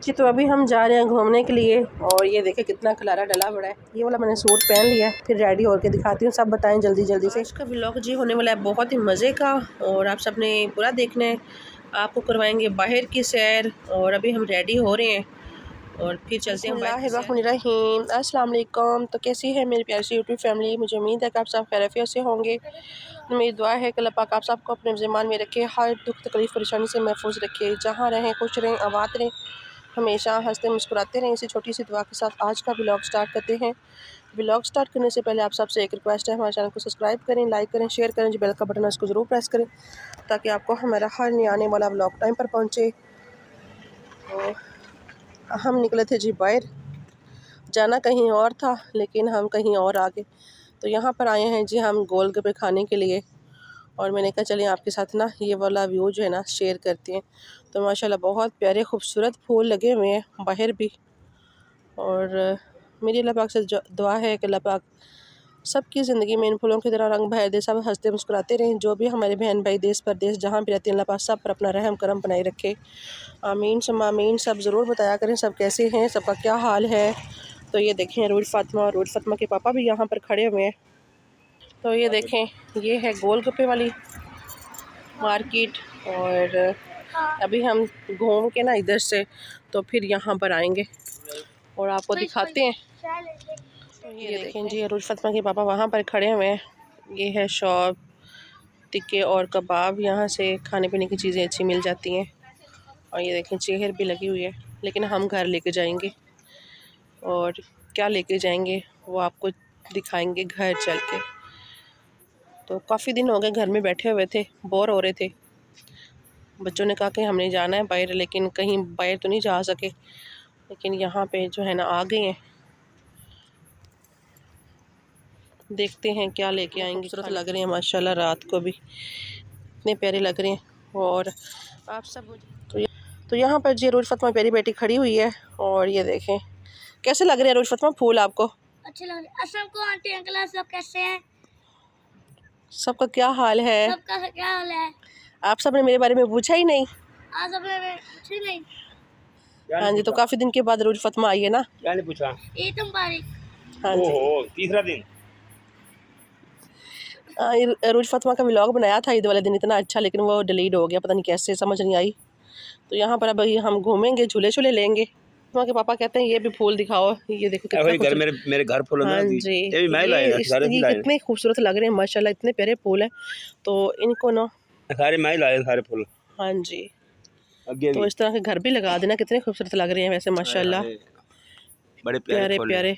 जी तो अभी हम जा रहे हैं घूमने के लिए और ये देखें कितना खलारा डला पड़ा है। ये वाला मैंने सूट पहन लिया है, फिर रेडी होकर दिखाती हूँ। सब बताएं जल्दी जल्दी से। इसका व्लॉग जी होने वाला है बहुत ही मज़े का और आप सब ने पूरा देखना है। आपको करवाएंगे बाहर की सैर और अभी हम रेडी हो रहे हैं और फिर चलते हैं। बिस्मिल्लाहिर्रहमानिर्रहीम, अस्सलाम वालेकुम। तो कैसी है मेरी प्यारी सी यूट्यूब फैमिली? मुझे उम्मीद है कि आप सब खैरियत से होंगे। मेरी दुआ है कि अल्लाह पाक आप सबको अपने ज़मान में रखे, हर दुख तकलीफ़ परेशानी से महफूज रखे। जहाँ रहें खुश रहें, आबाद रहें, हमेशा हंसते मुस्कुराते रहें। इसी छोटी सी दुआ के साथ आज का व्लॉग स्टार्ट करते हैं। व्लॉग स्टार्ट करने से पहले आप सबसे एक रिक्वेस्ट है, हमारे चैनल को सब्सक्राइब करें, लाइक करें, शेयर करें। जो बेल का बटन है उसको ज़रूर प्रेस करें ताकि आपको हमारा हर नया आने वाला व्लॉग टाइम पर पहुँचे। तो हम निकले थे जी बाहर, जाना कहीं और था लेकिन हम कहीं और आ गए। तो यहाँ पर आए हैं जी हम गोलगप्पे खाने के लिए और मैंने कहा चलिए आपके साथ ना ये वाला व्यू जो है ना शेयर करते हैं। तो माशाल्लाह बहुत प्यारे खूबसूरत फूल लगे हुए हैं बाहर भी। और मेरी अल्लाह पाक से दुआ है कि अल्लाह पाक सबकी ज़िंदगी में इन फूलों की तरह रंग भर दे, सब हंसते मुस्कुराते रहें। जो भी हमारे बहन भाई देश परदेश जहाँ भी रहते हैं, अल्लाह पाक सब पर अपना रहम करम बनाए रखे। आमीन सुम्मा आमीन। सब ज़रूर बताया करें सब कैसे हैं, सबका क्या हाल है। तो ये देखें रूज फातिमा के पापा भी यहाँ पर खड़े हुए हैं। तो ये देखें ये है गोलगप्पे वाली मार्केट और अभी हम घूम के ना इधर से तो फिर यहाँ पर आएंगे और आपको दिखाते हैं। तो ये देखें जी रूज फातिमा के पापा वहाँ पर खड़े हुए हैं। ये है शॉप, टिक्के और कबाब, यहाँ से खाने पीने की चीज़ें अच्छी मिल जाती हैं। और ये देखें चेयर भी लगी हुई है, लेकिन हम घर लेके जाएंगे और क्या लेके जाएंगे वो आपको दिखाएंगे घर चल के। तो काफ़ी दिन हो गए घर में बैठे हुए थे, बोर हो रहे थे। बच्चों ने कहा कि हमने जाना है बाहर, लेकिन कहीं बाहर तो नहीं जा सके, लेकिन यहाँ पे जो है ना आ गए हैं। देखते हैं क्या लेके आएंगे। खूबसूरत लग रहे हैं माशाल्लाह, रात को भी इतने प्यारे लग रहे हैं। और आप सब तो यहाँ पर जी रोज फातिमा प्यारी बेटी खड़ी हुई है और ये देखें कैसे लग रहे हैं रोज फातिमा फूल आपको? अच्छे लग रहे हैं। अस्सलाम वालेकुम आंटी अंकल, सब कैसे हैं? सबका क्या हाल है? सबका क्या हाल है? आप सबने मेरे बारे में पूछा ही नहीं। आप सबने पूछा ही नहीं। हाँ जी, तो काफी दिन के बाद रोज फातिमा आई है ना। क्या नहीं पूछा? ईद मुबारक। हाँ जी, तीसरा दिन रोज फातिमा का व्लॉग बनाया था ईद वाले दिन, इतना अच्छा, लेकिन वो डिलीट हो गया, पता नहीं कैसे, समझ नहीं आई। तो यहाँ पर अब हम घूमेंगे, झूले झूले लेंगे। फातिमा के पापा कहते हैं ये भी फूल दिखाओ, ये देखो कितना घर, मेरे घर फूल। हाँ जी, ये कितने खूबसूरत लग रहे हैं माशाल्लाह, इतने प्यारे फूल हैं। तो इनको ना सारे मैं लाए सारे फूल। हाँ जी, तो इस तरह के घर भी लगा देना, कितने खूबसूरत लग रहे हैं वैसे माशाल्लाह, बड़े प्यारे प्यारे।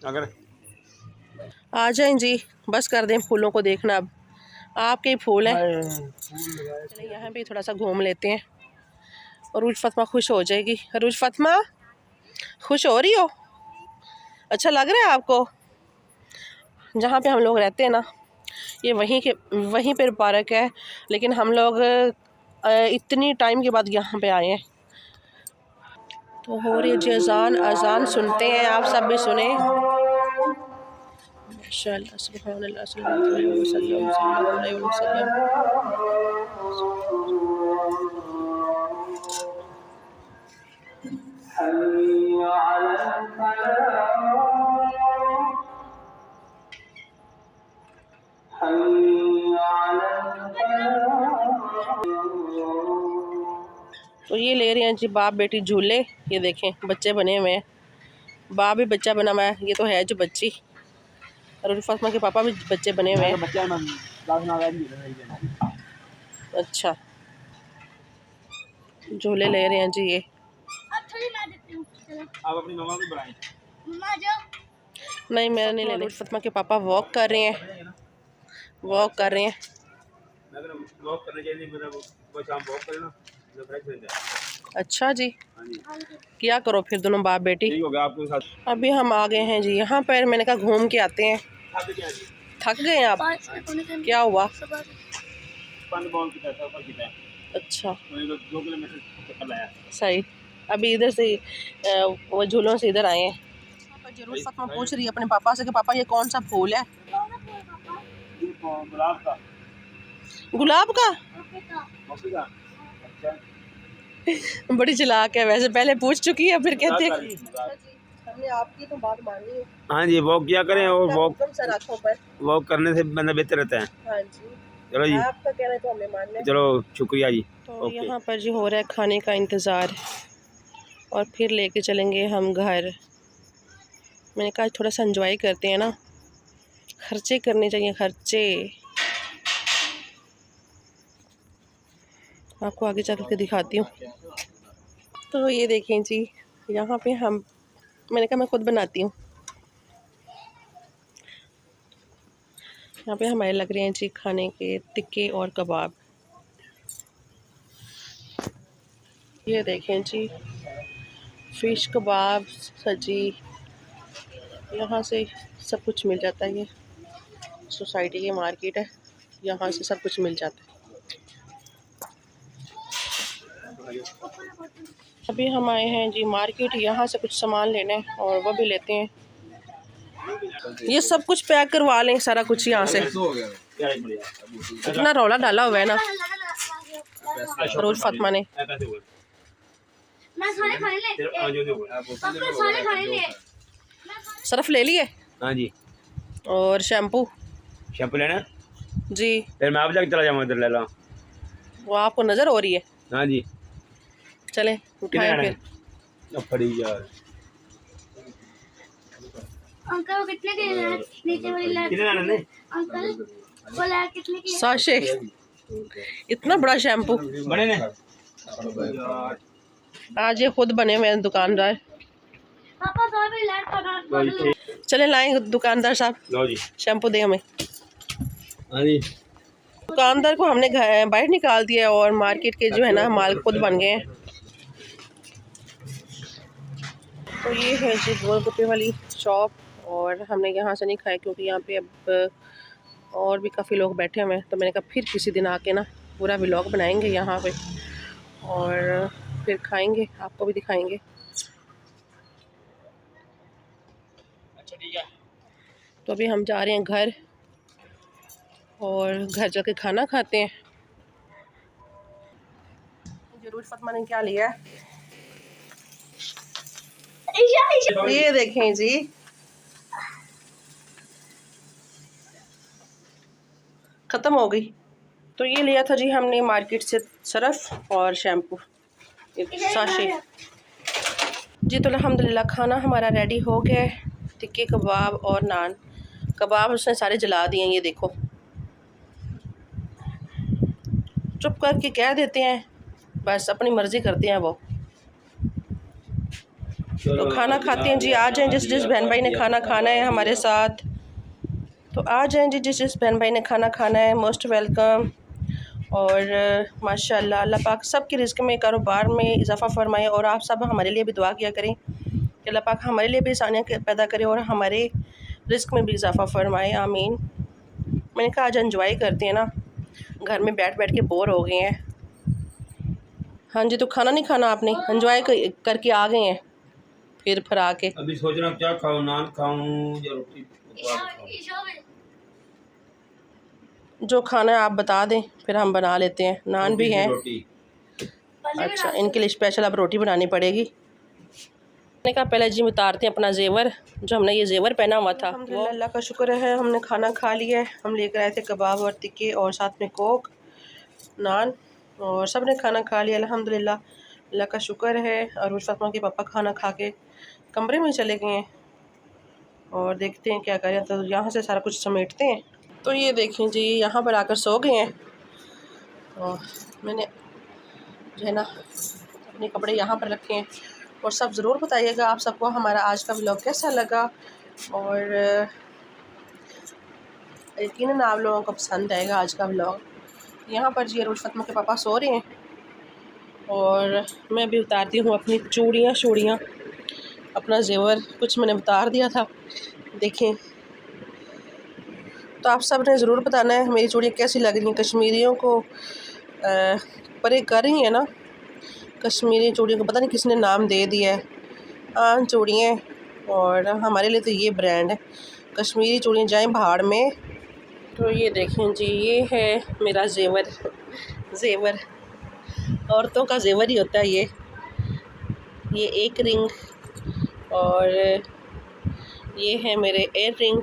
अगर आ जाएं जी, बस कर दें फूलों को देखना। अब आपके ही फूल हैं, चलिए यहाँ पे थोड़ा सा घूम लेते हैं और रूज फातिमा खुश हो जाएगी। रूज फातिमा खुश हो रही हो? अच्छा लग रहा है आपको? जहाँ पे हम लोग रहते हैं ना, ये वहीं पर पार्क है, लेकिन हम लोग इतनी टाइम के बाद यहाँ पे आए हैं। तो हो रही है जी अजान, अजान सुनते हैं, आप सब भी सुने। माशाअल्लाह सुभानअल्लाह सल्लल्लाहु अलैहि वसल्लम। तो ये ले रहे हैं जी बाप बेटी झूले। ये देखें बच्चे बने हुए हैं, बाप भी बच्चा बना हुआ है, ये तो है जो बच्ची, और फातिमा के पापा भी बच्चे बने हुए हैं। अच्छा, झूले ले रहे हैं जी ये। आप अपनी मम्मा को बुलाएं। नहीं मैं नहीं लेने। फातिमा के पापा वॉक कर रहे हैं, वॉक कर रहे हैं। अच्छा जी, क्या करो फिर दोनों बाप बेटी। अभी हम आ गए हैं जी यहाँ पर, मैंने कहा घूम के आते हैं। थक गए आप? क्या हुआ? अच्छा सही। अभी इधर से वो झूलों से इधर आए हैं। जरूर फातिमा पूछ रही है अपने पापा से कि पापा ये कौन सा फूल है? गुलाब का? बड़ी चालाक है वैसे, पहले पूछ चुकी है फिर कहते हमने आपकी तो बात मानी है। हाँ जी, वॉक किया करें और वॉक करने से बंदा बेहतर रहता है। हाँ जी, चलो जी, आपका कहना है तो हमें मान लें। चलो शुक्रिया जी। तो यहाँ पर जी हो रहा है खाने का इंतज़ार और फिर लेके चलेंगे हम घर। मैंने कहा थोड़ा सा एंजॉय करते हैं ना, खर्चे करने चाहिए खर्चे। आपको आगे चल के दिखाती हूँ। तो ये देखें जी, यहाँ पे मैंने कहा मैं खुद बनाती हूँ। यहाँ पे हमारे लग रहे हैं जी खाने के टिक्के और कबाब। ये देखें जी, फ़िश कबाब सजी, यहाँ से सब कुछ मिल जाता है। ये सोसाइटी की मार्केट है, यहाँ से सब कुछ मिल जाता है। अभी हम आए हैं जी मार्केट, यहाँ से कुछ सामान लेने और वो भी लेते हैं। ये सब कुछ पैक करवा लें सारा कुछ यहाँ से। इतना रौला डाला हुआ है ना रोज फातिमा ने। सर्फ ले लिए? हाँ जी। और शैम्पू लेना जी? फिर मैं आप जाके चला जाऊँगा, इधर ले लो। वो आपको नज़र हो रही है? हाँ जी। चले उठाएं फिर। फड़ी यार अंकल वो कितने के हैं? नीचे वाली लाइट अंकल वो लाइट कितने की है? साशे, इतना बड़ा शैम्पू बने ने। आज ये खुद बने हुए हैं दुकानदार। पापा तो भी लाइट पकड़। चले लाएं दुकानदार साहब, लो जी शैम्पू दे हमें। हाँ जी। दुकानदार को हमने बाहर निकाल दिया और मार्केट के जो है ना माल खुद बन गए हैं। तो ये है जी गोलगप्पे वाली शॉप और हमने यहाँ से नहीं खाया क्योंकि यहाँ पे अब और भी काफ़ी लोग बैठे हुए हैं। तो मैंने कहा फिर किसी दिन आके ना पूरा व्लॉग बनाएंगे यहाँ पे और फिर खाएंगे, आपको भी दिखाएंगे। अच्छा ठीक है। तो अभी हम जा रहे हैं घर और घर जाके खाना खाते हैं। जरूर फातिमा ने क्या लिया है? ये देखें जी, ख़त्म हो गई। तो ये लिया था जी हमने मार्केट से सर्फ और शैम्पू, साशे जी। तो अल्हम्दुलिल्लाह खाना हमारा रेडी हो गया है। टिक्के कबाब और नान। कबाब उसने सारे जला दिए हैं, ये देखो। चुप करके कह देते हैं, बस अपनी मर्ज़ी करते हैं वो। तो खाना खाते हैं जी। आ जाएं जिस जिस बहन भाई ने खाना खाना है हमारे साथ, तो आ जाएं जी जिस जिस बहन भाई ने खाना खाना है, मोस्ट वेलकम। और माशाल्लाह अल्लाह पाक सब के रिज़्क़ में, कारोबार में इजाफ़ा फरमाए और आप सब हमारे लिए भी दुआ किया करें कि अल्लाह पाक हमारे लिए भी आसानियाँ पैदा करे और हमारे रिज़्क़ में भी इजाफ़ा फरमाए, आमीन। मैंने कहा आज एंजॉय करते हैं ना, घर में बैठ बैठ के बोर हो गए हैं। हाँ जी, तो खाना नहीं खाना आपने, एंजॉय करके आ गए हैं फिर आके। अभी सोच रहा हूँ क्या खाऊं, नान खाऊं या रोटी? जो खाना है आप बता दें, फिर हम बना लेते हैं। नान भी हैं। अच्छा, इनके लिए स्पेशल अब रोटी बनानी पड़ेगी। मैंने कहा पहले जी उतारते हैं अपना जेवर, जो हमने ये जेवर पहना हुआ था। अल्लाह का शुक्र है हमने खाना खा लिया है। हम लेकर आए थे कबाब और टिक्के और साथ में कोक, नान, और सब ने खाना खा लिया अल्हम्दुलिल्लाह। अल्लाह का शुक्र है। और फातिमा के पापा खाना खा के कमरे में चले गए हैं और देखते हैं क्या करें। तो यहाँ से सारा कुछ समेटते हैं। तो ये देखें जी, यहाँ पर आकर सो गए हैं और मैंने जो है ना अपने कपड़े यहाँ पर रखे हैं। और सब ज़रूर बताइएगा आप सबको हमारा आज का व्लॉग कैसा लगा और यकीनन आप लोगों को पसंद आएगा आज का व्लॉग। यहाँ पर जी अरूज फातिमा के पापा सो रहे हैं और मैं भी उतारती हूँ अपनी चूड़ियाँ, अपना जेवर कुछ मैंने उतार दिया था। देखें, तो आप सब ने ज़रूर बताना है मेरी चूड़ियाँ कैसी लग रही हैं। कश्मीरियों को परे कर रही हैं ना, कश्मीरी चूड़ियों को पता नहीं किसने नाम दे दिया है, आन चूड़ियाँ। और हमारे लिए तो ये ब्रांड है, कश्मीरी चूड़ियाँ जाएं भाड़ में। तो ये देखें जी, ये है मेरा जेवर औरतों का जेवर ही होता है ये एक रिंग, और ये है मेरे एयर रिंग।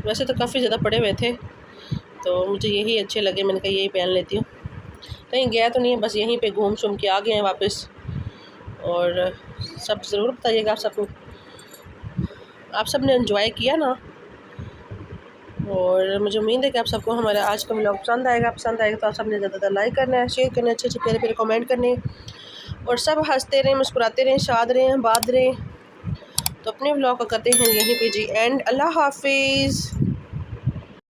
वैसे तो काफ़ी ज़्यादा पड़े हुए थे, तो मुझे यही अच्छे लगे, मैंने कहा यही पहन लेती हूँ। कहीं गया तो नहीं है, बस यहीं पे घूम शूम के आ गए हैं वापस। और सब ज़रूर बताइएगा आप सब ने एंजॉय किया ना, और मुझे उम्मीद है कि आप सबको हमारा आज का व्लॉग पसंद आएगा तो आप सब ने ज़्यादा लाइक करना है, शेयर करना है, अच्छे प्यारे प्यारे कमेंट करने, और सब हंसते रहें, मुस्कुराते रहें, शाद रहें, आबाद रहें। तो अपने व्लॉग को करते हैं यहीं पे जी एंड। अल्लाह हाफिज़।